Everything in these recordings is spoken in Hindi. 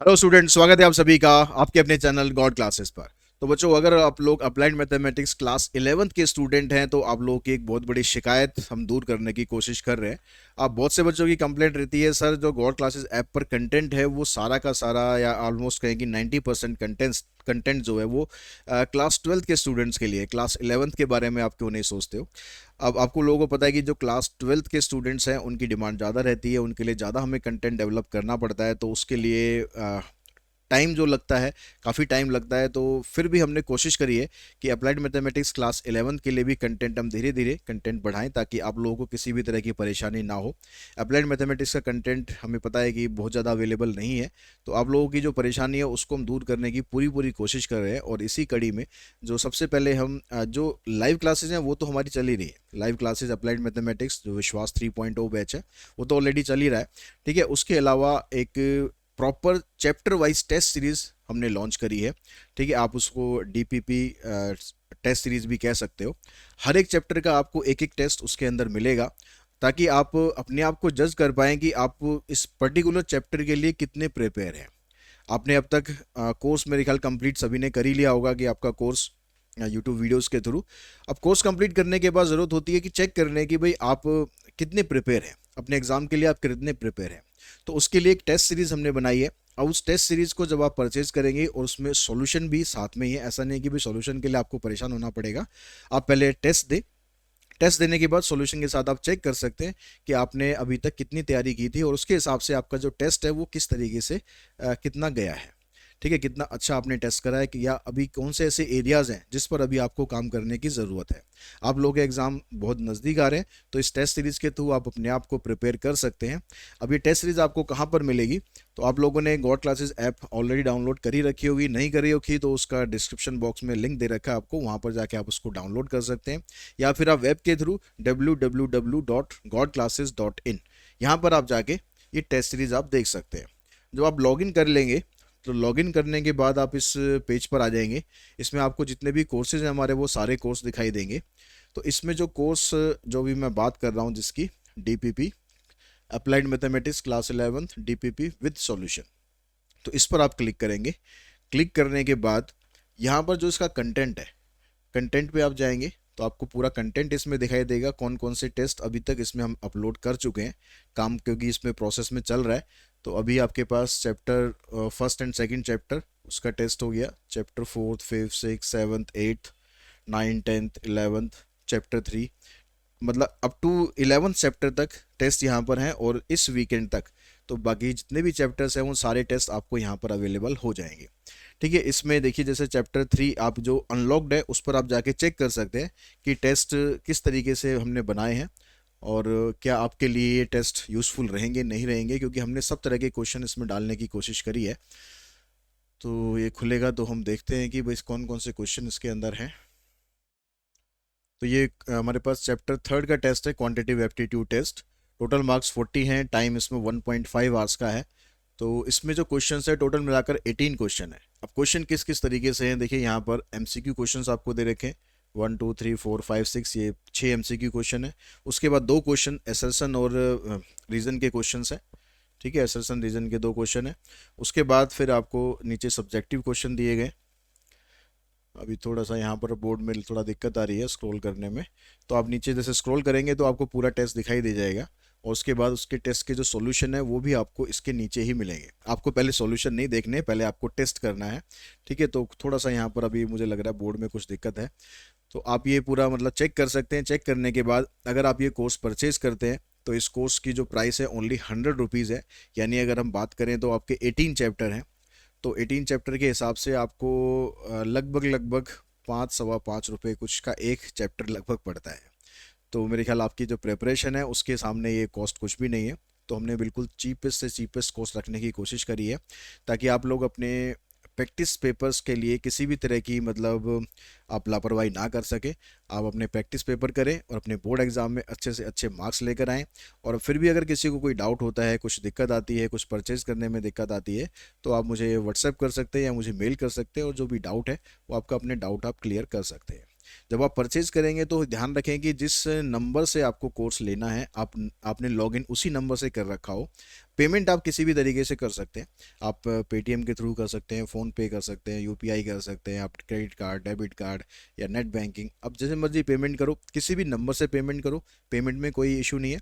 हेलो स्टूडेंट, स्वागत है आप सभी का आपके अपने चैनल गॉड क्लासेस पर। तो बच्चों, अगर आप लोग अप्लाइड मैथमेटिक्स क्लास 11th के स्टूडेंट हैं तो आप लोगों की एक बहुत बड़ी शिकायत हम दूर करने की कोशिश कर रहे हैं। आप बहुत से बच्चों की कंप्लेंट रहती है, सर जो गॉड क्लासेस ऐप पर कंटेंट है वो सारा का सारा या ऑलमोस्ट कहें कि 90% कंटेंट जो है वो क्लास 12th के स्टूडेंट्स के लिए, क्लास 11th के बारे में आप क्यों नहीं सोचते हो। अब आपको लोगों को पता है कि जो क्लास 12th के स्टूडेंट्स हैं उनकी डिमांड ज़्यादा रहती है, उनके लिए ज़्यादा हमें कंटेंट डेवलप करना पड़ता है, तो उसके लिए टाइम जो लगता है, काफ़ी टाइम लगता है। तो फिर भी हमने कोशिश करी है कि अप्लाइड मैथमेटिक्स क्लास 11th के लिए भी कंटेंट हम धीरे धीरे कंटेंट बढ़ाएं ताकि आप लोगों को किसी भी तरह की परेशानी ना हो। अप्लाइड मैथमेटिक्स का कंटेंट हमें पता है कि बहुत ज़्यादा अवेलेबल नहीं है, तो आप लोगों की जो परेशानी है उसको हम दूर करने की पूरी पूरी कोशिश कर रहे हैं। और इसी कड़ी में जो सबसे पहले हम जो लाइव क्लासेज हैं वो तो हमारी चल ही रही है। लाइव क्लासेज अप्लाइड मैथमेटिक्स जो विश्वास 3.0 बैच है वो तो ऑलरेडी चल ही रहा है। ठीक है, उसके अलावा एक proper chapter wise test series हमने लॉन्च करी है। ठीक है, आप उसको डीपीपी टेस्ट सीरीज भी कह सकते हो। हर एक चैप्टर का आपको एक एक टेस्ट उसके अंदर मिलेगा ताकि आप अपने आप को जज कर पाएं कि आप इस पर्टिकुलर चैप्टर के लिए कितने प्रिपेयर हैं। आपने अब तक कोर्स मेरे ख्याल कंप्लीट सभी ने कर ही लिया होगा कि आपका कोर्स यूट्यूब वीडियोस के थ्रू। अब कोर्स कंप्लीट करने के बाद ज़रूरत होती है कि चेक करने की भाई आप कितने प्रिपेयर हैं, अपने एग्जाम के लिए आप कितने प्रिपेयर हैं। तो उसके लिए एक टेस्ट सीरीज हमने बनाई है। और उस टेस्ट सीरीज को जब आप परचेज करेंगे और उसमें सॉल्यूशन भी साथ में ही है, ऐसा नहीं कि भाई सॉल्यूशन के लिए आपको परेशान होना पड़ेगा। आप पहले टेस्ट दें, टेस्ट देने के बाद सॉल्यूशन के साथ आप चेक कर सकते हैं कि आपने अभी तक कितनी तैयारी की थी और उसके हिसाब से आपका जो टेस्ट है वो किस तरीके से कितना गया है। ठीक है, कितना अच्छा आपने टेस्ट करा है कि या अभी कौन से ऐसे एरियाज हैं जिस पर अभी आपको काम करने की ज़रूरत है। आप लोगों के एग्ज़ाम बहुत नज़दीक आ रहे हैं, तो इस टेस्ट सीरीज़ के थ्रू आप अपने आप को प्रिपेयर कर सकते हैं। अब ये टेस्ट सीरीज़ आपको कहाँ पर मिलेगी? तो आप लोगों ने God classes app already download करी रखी होगी, नहीं करी होगी तो उसका डिस्क्रिप्शन बॉक्स में लिंक दे रखा है आपको, वहाँ पर जाके आप उसको डाउनलोड कर सकते हैं। या फिर आप वेब के थ्रू www.godclasses.in यहाँ पर आप जाके ये टेस्ट सीरीज़ आप देख सकते हैं। जब आप लॉगिन कर लेंगे तो लॉगिन करने के बाद आप इस पेज पर आ जाएंगे। इसमें आपको जितने भी कोर्सेज हैं हमारे वो सारे कोर्स दिखाई देंगे। तो इसमें जो कोर्स जो भी मैं बात कर रहा हूँ जिसकी, DPP applied mathematics class 11th DPP with solution, तो इस पर आप क्लिक करेंगे। क्लिक करने के बाद यहाँ पर जो इसका कंटेंट है, कंटेंट पे आप जाएंगे तो आपको पूरा कंटेंट इसमें दिखाई देगा, कौन कौन से टेस्ट अभी तक इसमें हम अपलोड कर चुके हैं। काम क्योंकि इसमें प्रोसेस में चल रहा है, तो अभी आपके पास chapter first and second chapter उसका टेस्ट हो गया, chapter fourth fifth six seventh eighth nine tenth eleventh, chapter three, मतलब अप टू 11th चैप्टर तक टेस्ट यहाँ पर हैं। और इस वीकेंड तक तो बाकी जितने भी चैप्टर्स हैं वो सारे टेस्ट आपको यहाँ पर अवेलेबल हो जाएंगे। ठीक है, इसमें देखिए जैसे चैप्टर 3 आप जो अनलॉक्ड है उस पर आप जाके चेक कर सकते हैं कि टेस्ट किस तरीके से हमने बनाए हैं और क्या आपके लिए ये टेस्ट यूज़फुल रहेंगे नहीं रहेंगे, क्योंकि हमने सब तरह के क्वेश्चन इसमें डालने की कोशिश करी है। तो ये खुलेगा तो हम देखते हैं कि भाई कौन कौन से क्वेश्चन इसके अंदर हैं। तो ये हमारे पास चैप्टर थर्ड का टेस्ट है, quantitative aptitude test. Total marks 40 हैं, टाइम इसमें 1.5 आवर्स का है। तो इसमें जो क्वेश्चन है टोटल मिलाकर 18 क्वेश्चन है। अब क्वेश्चन किस किस तरीके से हैं देखिए, यहाँ पर एमसीक्यू क्वेश्चन आपको दे रखे हैं, 1 2 3 4 5 6, ये 6 एमसीक्यू क्वेश्चन है। उसके बाद दो क्वेश्चन एसर्शन और रीजन के क्वेश्चन हैं। ठीक है, एसर्शन रीजन के दो क्वेश्चन है। उसके बाद फिर आपको नीचे सब्जेक्टिव क्वेश्चन दिए गए। अभी थोड़ा सा यहाँ पर बोर्ड में थोड़ा दिक्कत आ रही है स्क्रॉल करने में, तो आप नीचे जैसे स्क्रॉल करेंगे तो आपको पूरा टेस्ट दिखाई दे जाएगा। और उसके बाद उसके टेस्ट के जो सॉल्यूशन है वो भी आपको इसके नीचे ही मिलेंगे। आपको पहले सॉल्यूशन नहीं देखने, पहले आपको टेस्ट करना है। ठीक है, तो थोड़ा सा यहाँ पर अभी मुझे लग रहा है बोर्ड में कुछ दिक्कत है। तो आप ये पूरा मतलब चेक कर सकते हैं। चेक करने के बाद अगर आप ये कोर्स परचेज करते हैं तो इस कोर्स की जो प्राइस है ओनली 100 रुपीज़ है। यानी अगर हम बात करें तो आपके 18 चैप्टर हैं, तो 18 चैप्टर के हिसाब से आपको लगभग लगभग 5 सवा 5 रुपये कुछ का एक चैप्टर लगभग पड़ता है। तो मेरे ख्याल आपकी जो प्रिपरेशन है उसके सामने ये कॉस्ट कुछ भी नहीं है। तो हमने बिल्कुल चीपेस्ट से चीपेस्ट कॉस्ट रखने की कोशिश करी है ताकि आप लोग अपने प्रैक्टिस पेपर्स के लिए किसी भी तरह की मतलब आप लापरवाही ना कर सके। आप अपने प्रैक्टिस पेपर करें और अपने बोर्ड एग्ज़ाम में अच्छे से अच्छे मार्क्स लेकर आएँ। और फिर भी अगर किसी को कोई डाउट होता है, कुछ दिक्कत आती है, कुछ परचेज़ करने में दिक्कत आती है, तो आप मुझे व्हाट्सएप कर सकते हैं या मुझे मेल कर सकते हैं और जो भी डाउट है वो आपका अपने डाउट आप क्लियर कर सकते हैं। जब आप परचेज करेंगे तो ध्यान रखें कि जिस नंबर से आपको कोर्स लेना है आपने लॉगिन उसी नंबर से कर रखा हो। पेमेंट आप किसी भी तरीके से कर सकते हैं। आप पेटीएम के थ्रू कर सकते हैं, फ़ोन पे कर सकते हैं, यूपीआई कर सकते हैं, आप क्रेडिट कार्ड, डेबिट कार्ड या नेट बैंकिंग, अब जैसे मर्जी पेमेंट करो, किसी भी नंबर से पेमेंट करो, पेमेंट में कोई इशू नहीं है।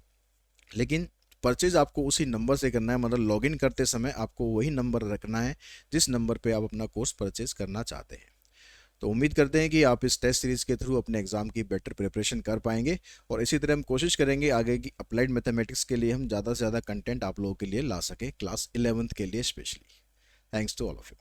लेकिन परचेज आपको उसी नंबर से करना है, मतलब लॉगिन करते समय आपको वही नंबर रखना है जिस नंबर पे आप अपना कोर्स परचेज करना चाहते हैं। तो उम्मीद करते हैं कि आप इस टेस्ट सीरीज़ के थ्रू अपने एग्ज़ाम की बेटर प्रिपरेशन कर पाएंगे, और इसी तरह हम कोशिश करेंगे आगे की अप्लाइड मैथमेटिक्स के लिए हम ज़्यादा से ज़्यादा कंटेंट आप लोगों के लिए ला सकें, क्लास 11th के लिए स्पेशली। Thanks to all of you.